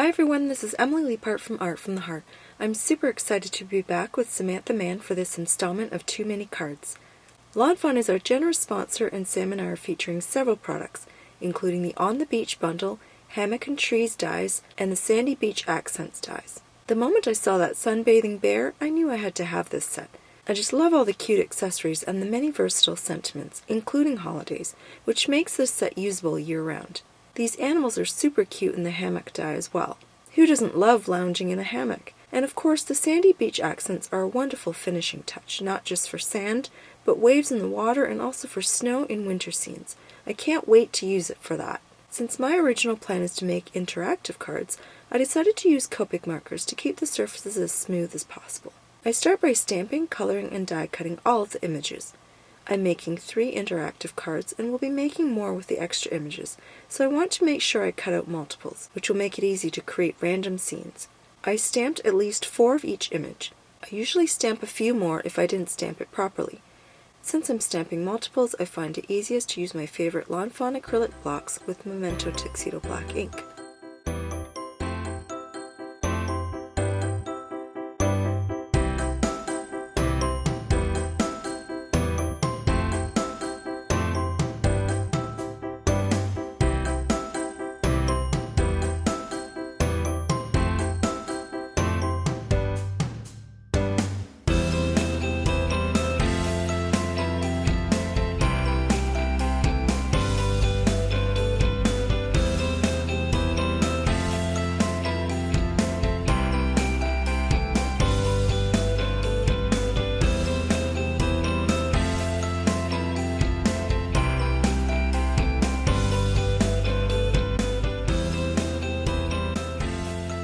Hi everyone, this is Emily Leiphart from Art from the Heart. I'm super excited to be back with Samantha Mann for this installment of 2 mini cards. Lawn Fawn is our generous sponsor, and Sam and I are featuring several products, including the On the Beach bundle, Hammock and Trees dies, and the Sandy Beach Accents dies. The moment I saw that sunbathing bear, I knew I had to have this set. I just love all the cute accessories and the many versatile sentiments, including holidays, which makes this set usable year-round. These animals are super cute in the hammock die as well. Who doesn't love lounging in a hammock? And of course, the Sandy Beach accents are a wonderful finishing touch, not just for sand, but waves in the water and also for snow in winter scenes. I can't wait to use it for that. Since my original plan is to make interactive cards, I decided to use Copic markers to keep the surfaces as smooth as possible. I start by stamping, coloring, and die cutting all of the images. I'm making 3 interactive cards and will be making more with the extra images, so I want to make sure I cut out multiples, which will make it easy to create random scenes. I stamped at least 4 of each image. I usually stamp a few more if I didn't stamp it properly. Since I'm stamping multiples, I find it easiest to use my favorite Lawn Fawn acrylic blocks with Memento Tuxedo Black ink.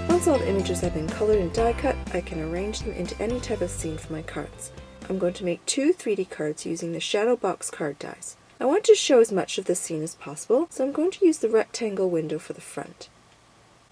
Once all the images have been colored and die cut, I can arrange them into any type of scene for my cards. I'm going to make 2 3D cards using the Shadow Box card dies. I want to show as much of the scene as possible, so I'm going to use the rectangle window for the front.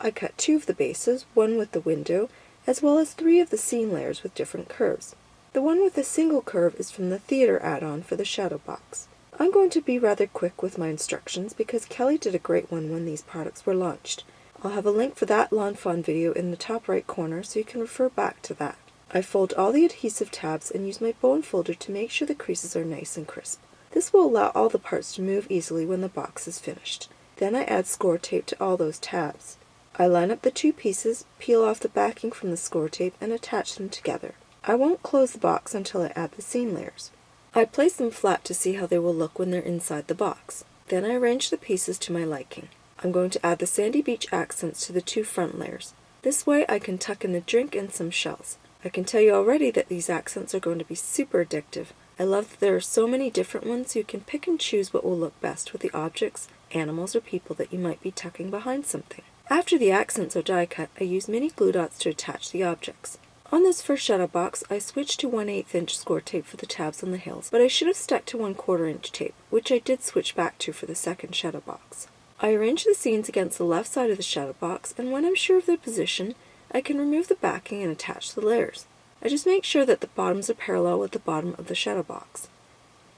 I cut 2 of the bases, one with the window, as well as 3 of the scene layers with different curves. The one with a single curve is from the theater add-on for the Shadow Box. I'm going to be rather quick with my instructions because Kelly did a great one when these products were launched. I'll have a link for that Lawn Fawn video in the top right corner so you can refer back to that. I fold all the adhesive tabs and use my bone folder to make sure the creases are nice and crisp. This will allow all the parts to move easily when the box is finished. Then I add score tape to all those tabs. I line up the 2 pieces, peel off the backing from the score tape, and attach them together. I won't close the box until I add the scene layers. I place them flat to see how they will look when they're inside the box. Then I arrange the pieces to my liking. I'm going to add the Sandy Beach accents to the 2 front layers. This way I can tuck in the drink and some shells. I can tell you already that these accents are going to be super addictive. I love that there are so many different ones, so you can pick and choose what will look best with the objects, animals, or people that you might be tucking behind something. After the accents are die cut, I use mini glue dots to attach the objects. On this first shadow box, I switched to 1/8 inch score tape for the tabs on the hills, but I should have stuck to 1/4 inch tape, which I did switch back to for the second shadow box. I arrange the scenes against the left side of the shadow box, and when I'm sure of their position, I can remove the backing and attach the layers. I just make sure that the bottoms are parallel with the bottom of the shadow box.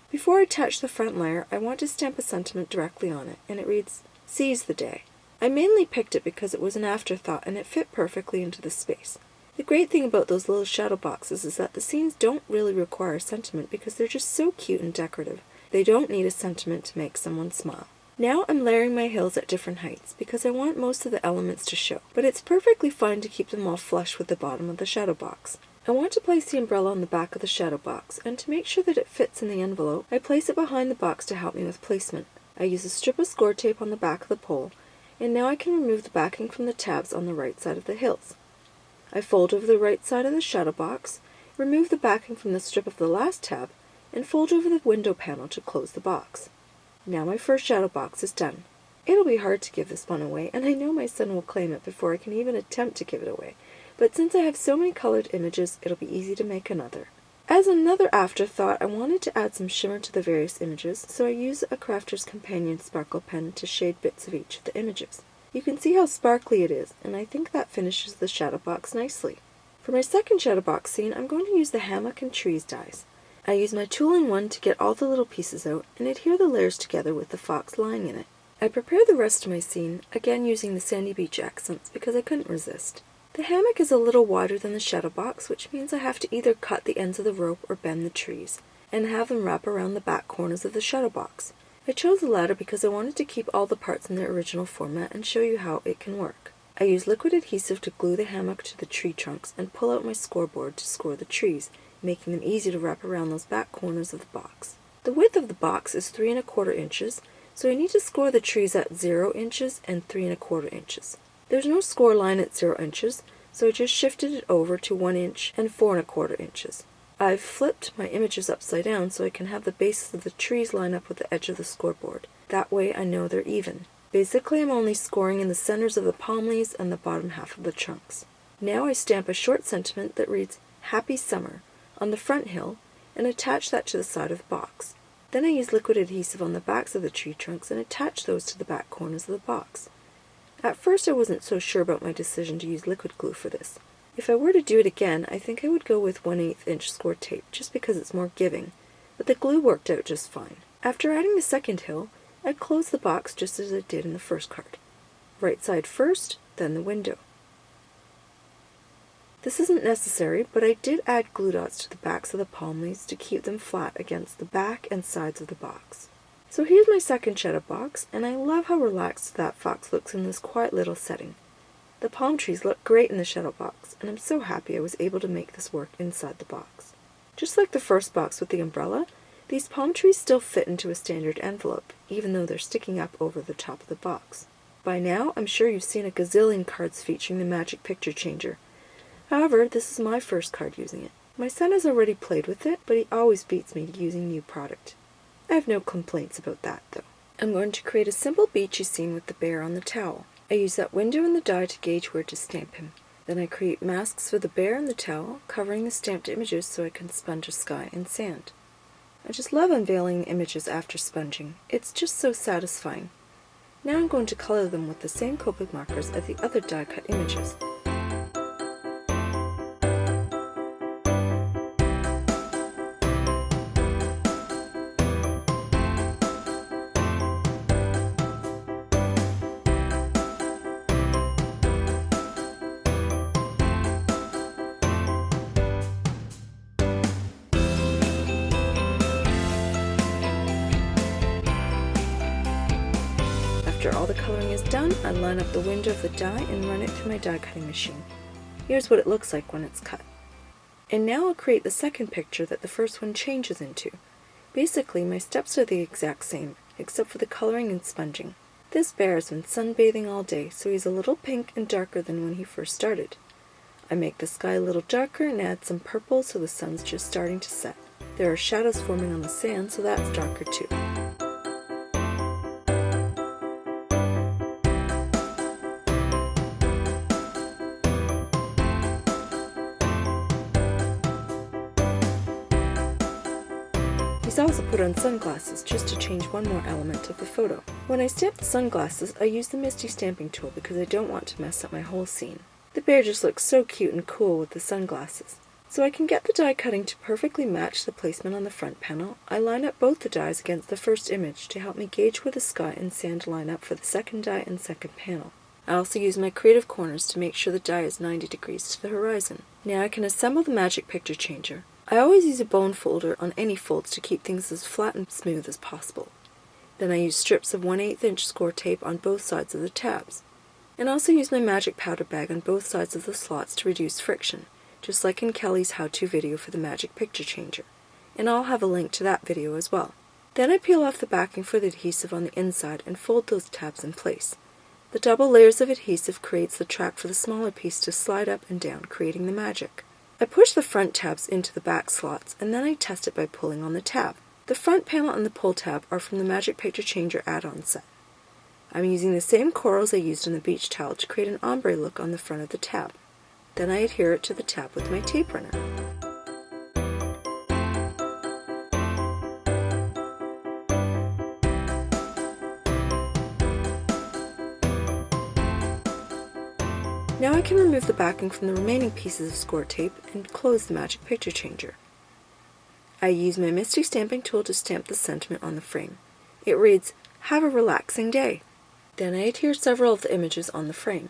Before I attach the front layer, I want to stamp a sentiment directly on it, and it reads, "Seize the day." I mainly picked it because it was an afterthought and it fit perfectly into the space. The great thing about those little shadow boxes is that the scenes don't really require a sentiment because they're just so cute and decorative. They don't need a sentiment to make someone smile. Now I'm layering my hills at different heights because I want most of the elements to show, but it's perfectly fine to keep them all flush with the bottom of the shadow box. I want to place the umbrella on the back of the shadow box, and to make sure that it fits in the envelope, I place it behind the box to help me with placement. I use a strip of score tape on the back of the pole, and now I can remove the backing from the tabs on the right side of the hills. I fold over the right side of the shadow box, remove the backing from the strip of the last tab, and fold over the window panel to close the box. Now my first shadow box is done. It'll be hard to give this one away, and I know my son will claim it before I can even attempt to give it away, but since I have so many colored images, it'll be easy to make another. As another afterthought, I wanted to add some shimmer to the various images, so I use a Crafter's Companion sparkle pen to shade bits of each of the images. You can see how sparkly it is, and I think that finishes the shadow box nicely. For my second shadow box scene, I'm going to use the Hammock and Trees dies. I use my tool-in-one to get all the little pieces out and adhere the layers together with the fox lying in it. I prepared the rest of my scene, again using the sandy beach accents because I couldn't resist. The hammock is a little wider than the shadow box, which means I have to either cut the ends of the rope or bend the trees, and have them wrap around the back corners of the shadow box. I chose the latter because I wanted to keep all the parts in their original format and show you how it can work. I used liquid adhesive to glue the hammock to the tree trunks and pull out my scoreboard to score the trees, making them easy to wrap around those back corners of the box. The width of the box is 3 1/4 inches, so I need to score the trees at 0 inches and 3 1/4 inches. There's no score line at 0 inches, so I just shifted it over to 1 inch and 4 1/4 inches. I've flipped my images upside down so I can have the bases of the trees line up with the edge of the scoreboard. That way I know they're even. Basically, I'm only scoring in the centers of the palm leaves and the bottom half of the trunks. Now I stamp a short sentiment that reads, "Happy Summer," on the front hill and attach that to the side of the box. Then I use liquid adhesive on the backs of the tree trunks and attach those to the back corners of the box. At first I wasn't so sure about my decision to use liquid glue for this. If I were to do it again, I think I would go with 1/8 inch score tape, just because it's more giving, but the glue worked out just fine. After adding the second hill, I closed the box just as I did in the first card. Right side first, then the window. This isn't necessary, but I did add glue dots to the backs of the palm leaves to keep them flat against the back and sides of the box. So here's my second shadow box, and I love how relaxed that fox looks in this quiet little setting. The palm trees look great in the shadow box, and I'm so happy I was able to make this work inside the box. Just like the first box with the umbrella, these palm trees still fit into a standard envelope, even though they're sticking up over the top of the box. By now, I'm sure you've seen a gazillion cards featuring the magic picture changer. However, this is my first card using it. My son has already played with it, but he always beats me using new product. I have no complaints about that, though. I'm going to create a simple beachy scene with the bear on the towel. I use that window and the die to gauge where to stamp him. Then I create masks for the bear and the towel, covering the stamped images so I can sponge a sky and sand. I just love unveiling images after sponging. It's just so satisfying. Now I'm going to color them with the same Copic markers as the other die-cut images. After all the coloring is done, I line up the window of the die and run it through my die cutting machine. Here's what it looks like when it's cut. And now I'll create the second picture that the first one changes into. Basically, my steps are the exact same, except for the coloring and sponging. This bear has been sunbathing all day, so he's a little pink and darker than when he first started. I make the sky a little darker and add some purple so the sun's just starting to set. There are shadows forming on the sand, so that's darker too. He's also put on sunglasses just to change one more element of the photo. When I stamp the sunglasses, I use the Misty stamping tool because I don't want to mess up my whole scene. The bear just looks so cute and cool with the sunglasses. So I can get the die cutting to perfectly match the placement on the front panel. I line up both the dies against the first image to help me gauge where the sky and sand line up for the second die and second panel. I also use my creative corners to make sure the die is 90 degrees to the horizon. Now I can assemble the magic picture changer. I always use a bone folder on any folds to keep things as flat and smooth as possible. Then I use strips of 1/8 inch score tape on both sides of the tabs. And also use my magic powder bag on both sides of the slots to reduce friction, just like in Kelly's how-to video for the magic picture changer. And I'll have a link to that video as well. Then I peel off the backing for the adhesive on the inside and fold those tabs in place. The double layers of adhesive creates the track for the smaller piece to slide up and down, creating the magic. I push the front tabs into the back slots, and then I test it by pulling on the tab. The front panel and the pull tab are from the Magic Picture Changer add-on set. I'm using the same corals I used on the beach towel to create an ombre look on the front of the tab. Then I adhere it to the tab with my tape runner. Now I can remove the backing from the remaining pieces of score tape and close the Magic Picture Changer. I use my Misty stamping tool to stamp the sentiment on the frame. It reads, "Have a relaxing day." Then I adhere several of the images on the frame.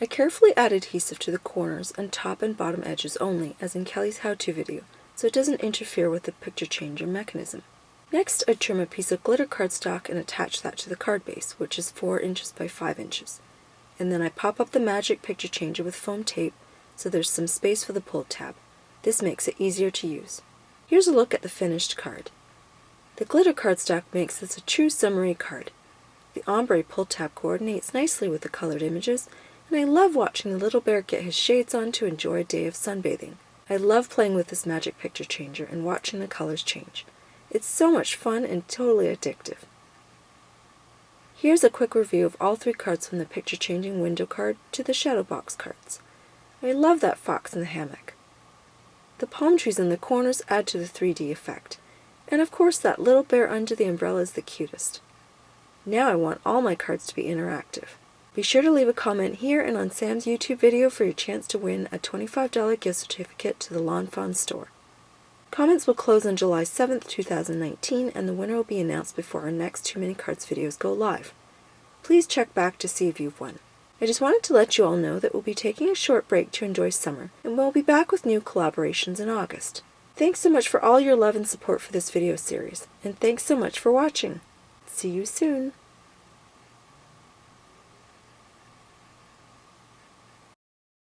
I carefully add adhesive to the corners and top and bottom edges only, as in Kelly's how-to video, so it doesn't interfere with the picture changer mechanism. Next, I trim a piece of glitter cardstock and attach that to the card base, which is 4 inches by 5 inches. And then I pop up the magic picture changer with foam tape, so there's some space for the pull tab. This makes it easier to use. Here's a look at the finished card. The glitter cardstock makes this a true summery card. The ombre pull tab coordinates nicely with the colored images, and I love watching the little bear get his shades on to enjoy a day of sunbathing. I love playing with this magic picture changer and watching the colors change. It's so much fun and totally addictive. Here's a quick review of all 3 cards from the picture changing window card to the shadow box cards. I love that fox in the hammock. The palm trees in the corners add to the 3D effect. And of course that little bear under the umbrella is the cutest. Now I want all my cards to be interactive. Be sure to leave a comment here and on Sam's YouTube video for your chance to win a $25 gift certificate to the Lawn Fawn store. Comments will close on July 7th, 2019, and the winner will be announced before our next Too Many Cards videos go live. Please check back to see if you've won. I just wanted to let you all know that we'll be taking a short break to enjoy summer, and we'll be back with new collaborations in August. Thanks so much for all your love and support for this video series, and thanks so much for watching. See you soon!